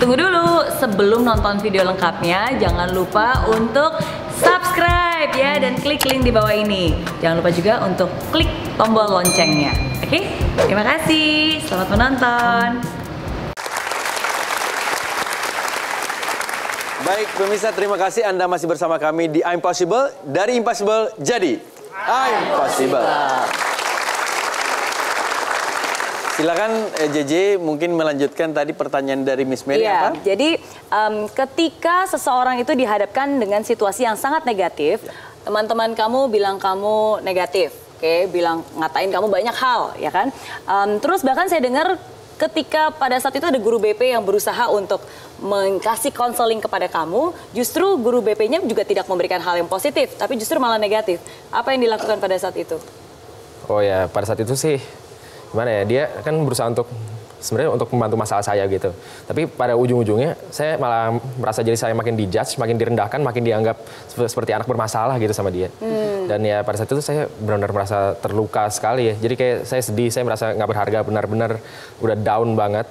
tunggu dulu. Sebelum nonton video lengkapnya, jangan lupa untuk subscribe ya dan klik link di bawah ini. Jangan lupa juga untuk klik tombol loncengnya. Oke? Terima kasih. Selamat menonton. Baik pemirsa, terima kasih Anda masih bersama kami di I'm Possible. Dari Impossible jadi I'm Possible. Silakan JJ mungkin melanjutkan tadi pertanyaan dari Miss Mary apa? Jadi ketika seseorang itu dihadapkan dengan situasi yang sangat negatif, teman-teman kamu bilang kamu negatif, bilang ngatain kamu banyak hal, ya kan? Terus bahkan saya dengar ketika pada saat itu ada guru BP yang berusaha untuk kasih konseling kepada kamu, justru guru BP-nya juga tidak memberikan hal yang positif, tapi justru malah negatif. Apa yang dilakukan pada saat itu? Oh ya, pada saat itu sih gimana ya, dia kan berusaha untuk sebenarnya untuk membantu masalah saya gitu. Tapi pada ujung-ujungnya saya malah merasa jadi saya makin dijudge, makin direndahkan, makin dianggap seperti anak bermasalah gitu sama dia. Dan ya pada saat itu saya benar-benar merasa terluka sekali ya. Jadi kayak saya sedih, saya merasa nggak berharga, benar-benar udah down banget.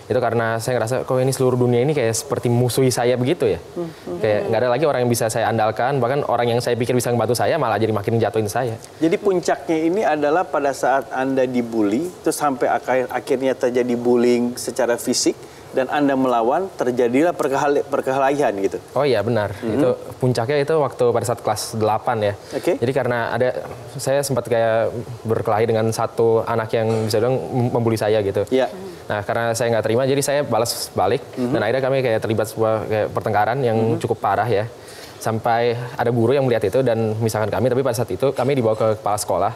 Itu karena saya ngerasa kok ini seluruh dunia ini kayak seperti musuhi saya begitu ya. Kayak nggak ada lagi orang yang bisa saya andalkan, bahkan orang yang saya pikir bisa membantu saya malah jadi makin jatuhin saya. Jadi puncaknya ini adalah pada saat Anda dibully, terus sampai akhirnya terjadi bullying secara fisik, dan Anda melawan, terjadilah perkelahian gitu. Oh iya benar, itu puncaknya itu waktu pada saat kelas 8 ya. Jadi karena saya sempat kayak berkelahi dengan satu anak yang bisa bilang membuli saya gitu. Nah karena saya nggak terima, jadi saya balas balik, dan akhirnya kami kayak terlibat sebuah kayak pertengkaran yang cukup parah ya. Sampai ada guru yang melihat itu dan memisahkan kami, tapi pada saat itu kami dibawa ke kepala sekolah,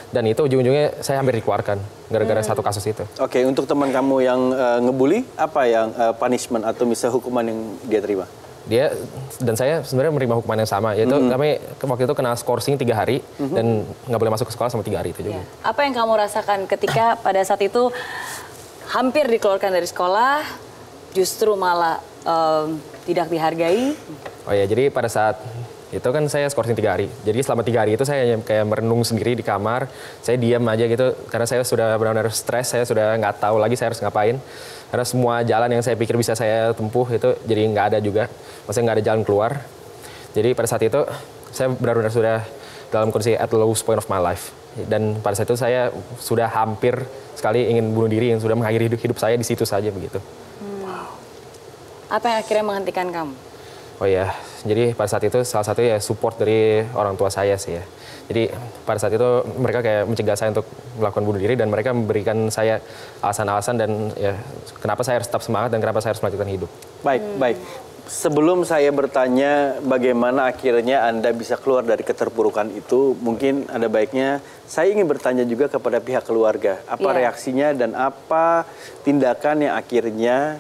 dan itu ujung-ujungnya saya hampir dikeluarkan gara-gara satu kasus itu. Oke, untuk teman kamu yang ngebully, apa yang punishment atau misalnya hukuman yang dia terima? Dia dan saya sebenarnya menerima hukuman yang sama, yaitu kami waktu itu kena skorsing 3 hari dan nggak boleh masuk ke sekolah selama 3 hari itu juga. Apa yang kamu rasakan ketika pada saat itu hampir dikeluarkan dari sekolah, justru malah tidak dihargai? Oh ya, jadi pada saat itu kan saya skorsing 3 hari. Jadi selama 3 hari itu saya kayak merenung sendiri di kamar. Saya diam aja gitu karena saya sudah benar-benar stres. Saya sudah nggak tahu lagi saya harus ngapain. Karena semua jalan yang saya pikir bisa saya tempuh itu jadi nggak ada juga. Maksudnya nggak ada jalan keluar. Jadi pada saat itu saya benar-benar sudah dalam kondisi at the lowest point of my life. Dan pada saat itu saya sudah hampir sekali ingin bunuh diri, yang sudah mengakhiri hidup saya di situ saja begitu. Apa yang akhirnya menghentikan kamu? Oh ya, jadi pada saat itu salah satu ya support dari orang tua saya sih ya. Jadi pada saat itu mereka kayak mencegah saya untuk melakukan bunuh diri, dan mereka memberikan saya alasan-alasan dan ya kenapa saya harus tetap semangat dan kenapa saya harus melanjutkan hidup. Baik. Sebelum saya bertanya bagaimana akhirnya Anda bisa keluar dari keterpurukan itu, mungkin ada baiknya saya ingin bertanya juga kepada pihak keluarga. Apa reaksinya dan apa tindakan yang akhirnya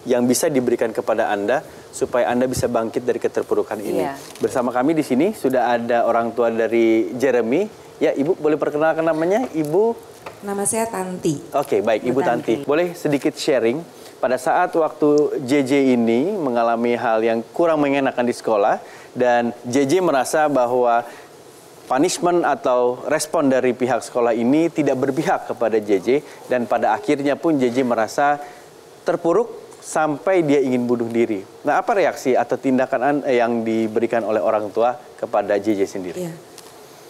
yang bisa diberikan kepada Anda supaya Anda bisa bangkit dari keterpurukan ini. Bersama kami di sini sudah ada orang tua dari Jeremy. Ya, Ibu boleh perkenalkan namanya, Ibu? Nama saya Tanti. Oke, baik, Ibu Tanti. Boleh sedikit sharing pada saat waktu JJ ini mengalami hal yang kurang mengenakan di sekolah, dan JJ merasa bahwa punishment atau respon dari pihak sekolah ini tidak berpihak kepada JJ, dan pada akhirnya pun JJ merasa terpuruk sampai dia ingin bunuh diri. Nah, apa reaksi atau tindakan yang diberikan oleh orang tua kepada JJ sendiri?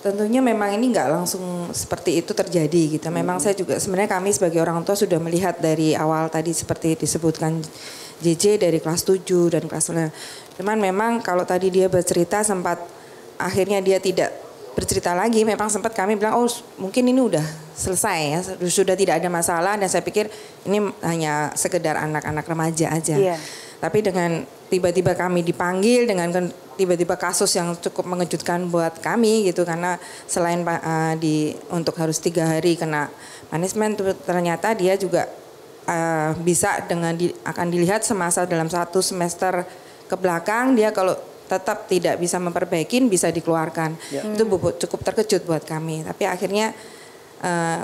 Tentunya memang ini nggak langsung seperti itu terjadi gitu. Memang saya juga sebenarnya kami sebagai orang tua sudah melihat dari awal tadi seperti disebutkan JJ dari kelas 7 dan kelas 9. Cuman memang kalau tadi dia bercerita sempat akhirnya dia tidak bercerita lagi, memang sempat kami bilang oh mungkin ini udah selesai ya, sudah tidak ada masalah, dan saya pikir ini hanya sekedar anak-anak remaja aja. Tapi dengan tiba-tiba kami dipanggil dengan tiba-tiba kasus yang cukup mengejutkan buat kami gitu, karena selain untuk harus 3 hari kena punishment, ternyata dia juga bisa akan dilihat semasa dalam 1 semester ke belakang dia kalau tetap tidak bisa memperbaiki bisa dikeluarkan. Itu cukup terkejut buat kami. Tapi akhirnya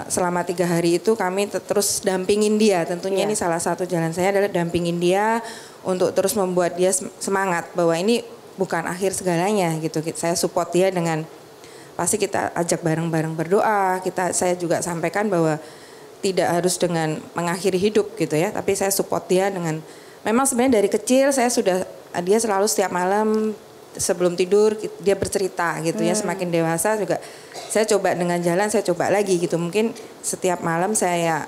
selama 3 hari itu kami terus dampingin dia. Tentunya ini salah satu jalan saya adalah dampingin dia untuk terus membuat dia semangat bahwa ini bukan akhir segalanya gitu. Saya support dia dengan pasti kita ajak bareng-bareng berdoa. Saya juga sampaikan bahwa tidak harus dengan mengakhiri hidup gitu ya, tapi saya support dia dengan memang sebenarnya dari kecil dia selalu setiap malam sebelum tidur dia bercerita gitu ya. Semakin dewasa juga saya coba dengan jalan, saya coba lagi gitu. Mungkin setiap malam saya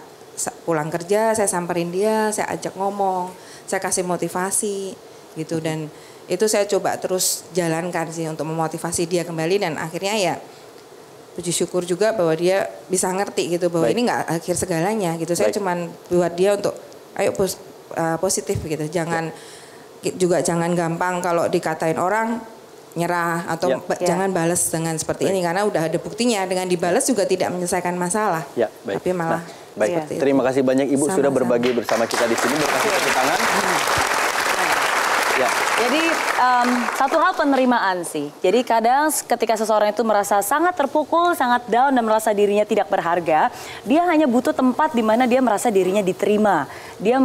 pulang kerja, saya samperin dia, saya ajak ngomong, saya kasih motivasi gitu. Dan itu saya coba terus jalankan sih untuk memotivasi dia kembali. Dan akhirnya ya puji syukur juga bahwa dia bisa ngerti gitu bahwa ini nggak akhir segalanya gitu. Saya cuman buat dia untuk ayo positif gitu. Jangan gampang kalau dikatain orang nyerah atau jangan balas dengan seperti ini karena udah ada buktinya dengan dibalas juga tidak menyelesaikan masalah. Tapi malah baik. Terima kasih banyak Ibu sudah berbagi bersama kita di sini. Berkasih tepuk tangan. Jadi satu hal penerimaan sih. Jadi kadang ketika seseorang itu merasa sangat terpukul, sangat down dan merasa dirinya tidak berharga, dia hanya butuh tempat di mana dia merasa dirinya diterima. Dia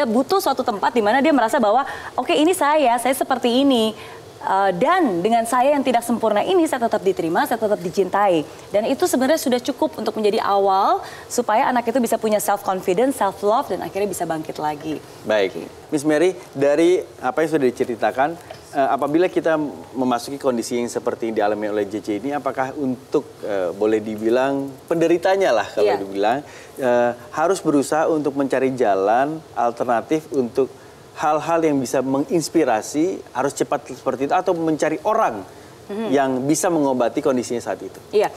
butuh suatu tempat di mana dia merasa bahwa oke, ini saya seperti ini. Dan dengan saya yang tidak sempurna ini saya tetap diterima, saya tetap dicintai. Dan itu sebenarnya sudah cukup untuk menjadi awal supaya anak itu bisa punya self confidence, self love dan akhirnya bisa bangkit lagi. Baik, Miss Mary, dari apa yang sudah diceritakan, apabila kita memasuki kondisi yang seperti yang dialami oleh JJ ini, apakah untuk boleh dibilang penderitanya lah kalau dibilang harus berusaha untuk mencari jalan alternatif untuk hal-hal yang bisa menginspirasi, harus cepat seperti itu, atau mencari orang yang bisa mengobati kondisinya saat itu? Iya,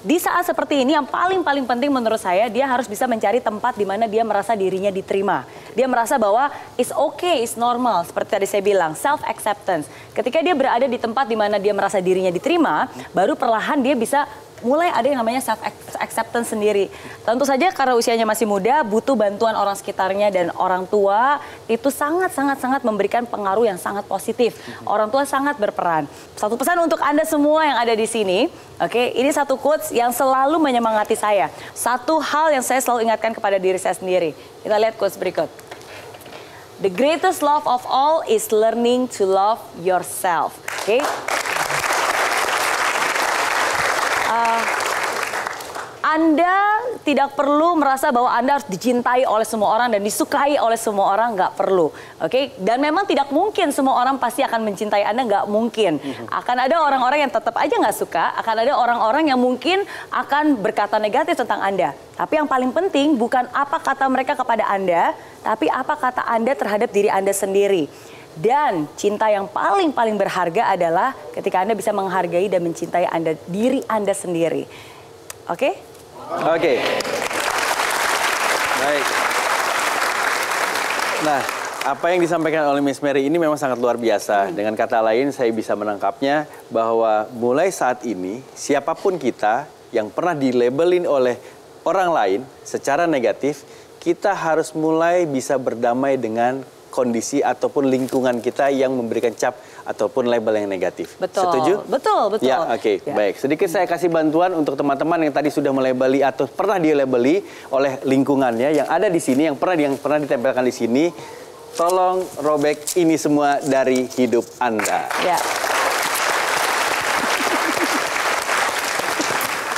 di saat seperti ini yang paling penting menurut saya, dia harus bisa mencari tempat di mana dia merasa dirinya diterima. Dia merasa bahwa it's okay, it's normal, seperti tadi saya bilang, self-acceptance. Ketika dia berada di tempat di mana dia merasa dirinya diterima, baru perlahan dia bisa mulai ada yang namanya self-acceptance sendiri. Tentu saja karena usianya masih muda, butuh bantuan orang sekitarnya dan orang tua itu sangat memberikan pengaruh yang sangat positif. Orang tua sangat berperan. Satu pesan untuk Anda semua yang ada di sini, oke, ini satu quotes yang selalu menyemangati saya. Satu hal yang saya selalu ingatkan kepada diri saya sendiri. Kita lihat quotes berikut. The greatest love of all is learning to love yourself. Oke. Anda tidak perlu merasa bahwa Anda harus dicintai oleh semua orang dan disukai oleh semua orang, nggak perlu. Oke? Dan memang tidak mungkin semua orang pasti akan mencintai Anda, nggak mungkin. Akan ada orang-orang yang tetap aja nggak suka, akan ada orang-orang yang mungkin akan berkata negatif tentang Anda. Tapi yang paling penting bukan apa kata mereka kepada Anda, tapi apa kata Anda terhadap diri Anda sendiri. Dan cinta yang paling berharga adalah ketika Anda bisa menghargai dan mencintai diri Anda sendiri. Oke? Oke. Baik. Nah, apa yang disampaikan oleh Miss Mary ini memang sangat luar biasa. Dengan kata lain, saya bisa menangkapnya bahwa mulai saat ini, siapapun kita yang pernah dilabelin oleh orang lain secara negatif, kita harus mulai bisa berdamai dengan kondisi ataupun lingkungan kita yang memberikan cap ataupun label yang negatif. Betul. Setuju? Betul. Ya, oke. Baik. Sedikit saya kasih bantuan untuk teman-teman yang tadi sudah melabeli atau pernah dilabeli oleh lingkungannya yang ada di sini, yang pernah ditempelkan di sini. Tolong robek ini semua dari hidup Anda. Ya.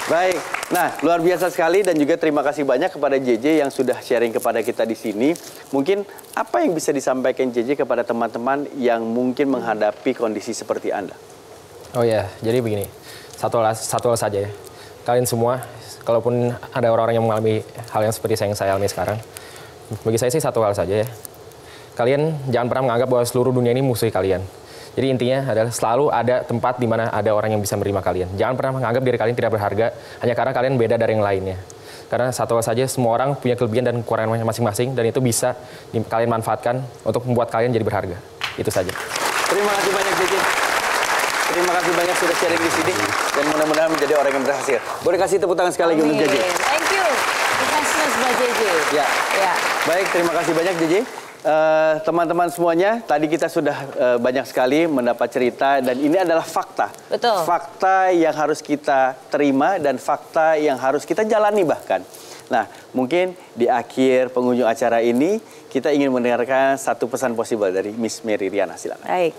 Baik. Nah, luar biasa sekali dan juga terima kasih banyak kepada JJ yang sudah sharing kepada kita di sini. Mungkin apa yang bisa disampaikan JJ kepada teman-teman yang mungkin menghadapi kondisi seperti Anda? Oh ya, jadi begini. Satu hal saja ya. Kalian semua, kalaupun ada orang-orang yang mengalami hal yang seperti yang saya alami sekarang, bagi saya sih satu hal saja ya. Kalian jangan pernah menganggap bahwa seluruh dunia ini musuh kalian. Jadi intinya adalah selalu ada tempat di mana ada orang yang bisa menerima kalian. Jangan pernah menganggap diri kalian tidak berharga hanya karena kalian beda dari yang lainnya. Karena satu hal saja, semua orang punya kelebihan dan kekurangan masing-masing dan itu bisa kalian manfaatkan untuk membuat kalian jadi berharga. Itu saja. Terima kasih banyak JJ. Terima kasih banyak sudah sharing di sini dan mudah-mudahan menjadi orang yang berhasil. Boleh kasih tepuk tangan sekali lagi untuk JJ. Thank you. Sukses buat JJ. Ya. Baik, terima kasih banyak JJ. Teman-teman semuanya, tadi kita sudah banyak sekali mendapat cerita dan ini adalah fakta. Betul. Fakta yang harus kita terima dan fakta yang harus kita jalani bahkan. Nah, mungkin di akhir pengunjung acara ini kita ingin mendengarkan satu pesan possible dari Miss Mary Riana. Silakan. Baik.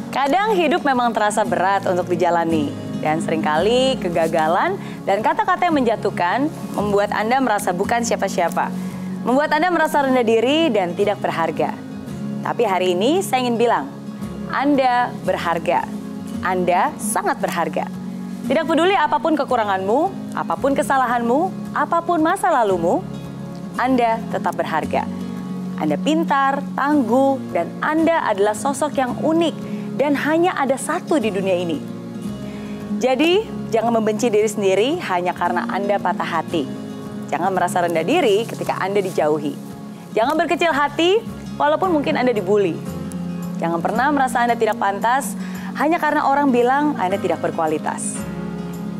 Kadang hidup memang terasa berat untuk dijalani dan seringkali kegagalan dan kata-kata yang menjatuhkan membuat Anda merasa bukan siapa-siapa. membuat Anda merasa rendah diri dan tidak berharga. Tapi hari ini saya ingin bilang, Anda berharga. Anda sangat berharga. Tidak peduli apapun kekuranganmu, apapun kesalahanmu, apapun masa lalumu, Anda tetap berharga. Anda pintar, tangguh, dan Anda adalah sosok yang unik dan hanya ada satu di dunia ini. Jadi, jangan membenci diri sendiri hanya karena Anda patah hati. Jangan merasa rendah diri ketika Anda dijauhi. Jangan berkecil hati walaupun mungkin Anda dibully. Jangan pernah merasa Anda tidak pantas hanya karena orang bilang Anda tidak berkualitas.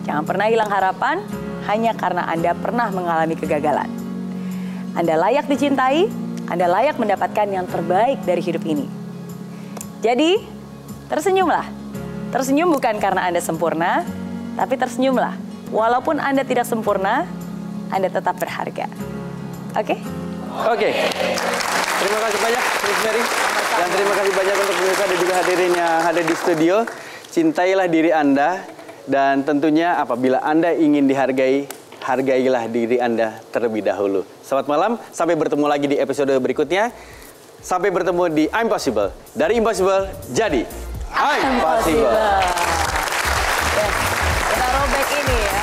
Jangan pernah hilang harapan hanya karena Anda pernah mengalami kegagalan. Anda layak dicintai, Anda layak mendapatkan yang terbaik dari hidup ini. Jadi, tersenyumlah. Tersenyum bukan karena Anda sempurna, tapi tersenyumlah. Walaupun Anda tidak sempurna, Anda tetap berharga. Oke? Oke. Terima kasih banyak, Miss Mary. Dan terima kasih banyak untuk pemirsa dan juga hadirin yang ada di studio. Cintailah diri Anda. Dan tentunya apabila Anda ingin dihargai, hargailah diri Anda terlebih dahulu. Selamat malam, sampai bertemu lagi di episode berikutnya. Sampai bertemu di I'm Possible. Dari Impossible jadi I'm Possible. Yes. Kita robek ini ya.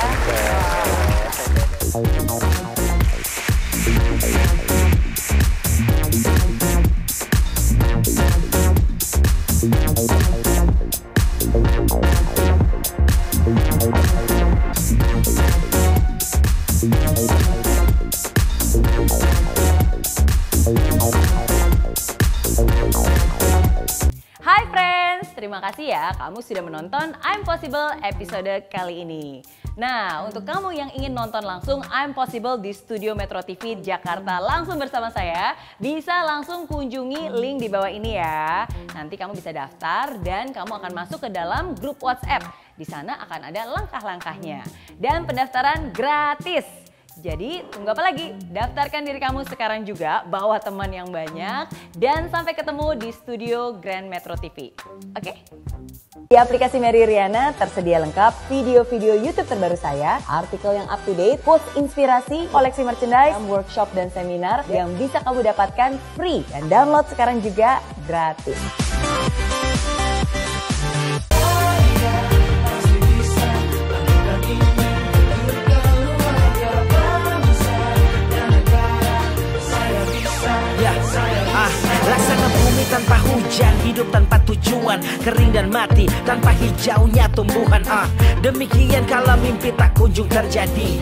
Hai friends, terima kasih ya kamu sudah menonton I'm Possible episode kali ini. Nah, untuk kamu yang ingin nonton langsung I'm Possible di Studio Metro TV Jakarta langsung bersama saya, bisa langsung kunjungi link di bawah ini ya. Nanti kamu bisa daftar dan kamu akan masuk ke dalam grup WhatsApp. Di sana akan ada langkah-langkahnya. Dan pendaftaran gratis. Jadi tunggu apa lagi? Daftarkan diri kamu sekarang juga, bawa teman yang banyak, dan sampai ketemu di studio Grand Metro TV. Oke? Di aplikasi Mary Riana tersedia lengkap video-video YouTube terbaru saya, artikel yang up to date, post inspirasi, koleksi merchandise, workshop dan seminar yang bisa kamu dapatkan free. Dan download sekarang juga gratis. Laksana bumi tanpa hujan, hidup tanpa tujuan, kering dan mati tanpa hijaunya tumbuhan. Demikian kalau mimpi tak kunjung terjadi.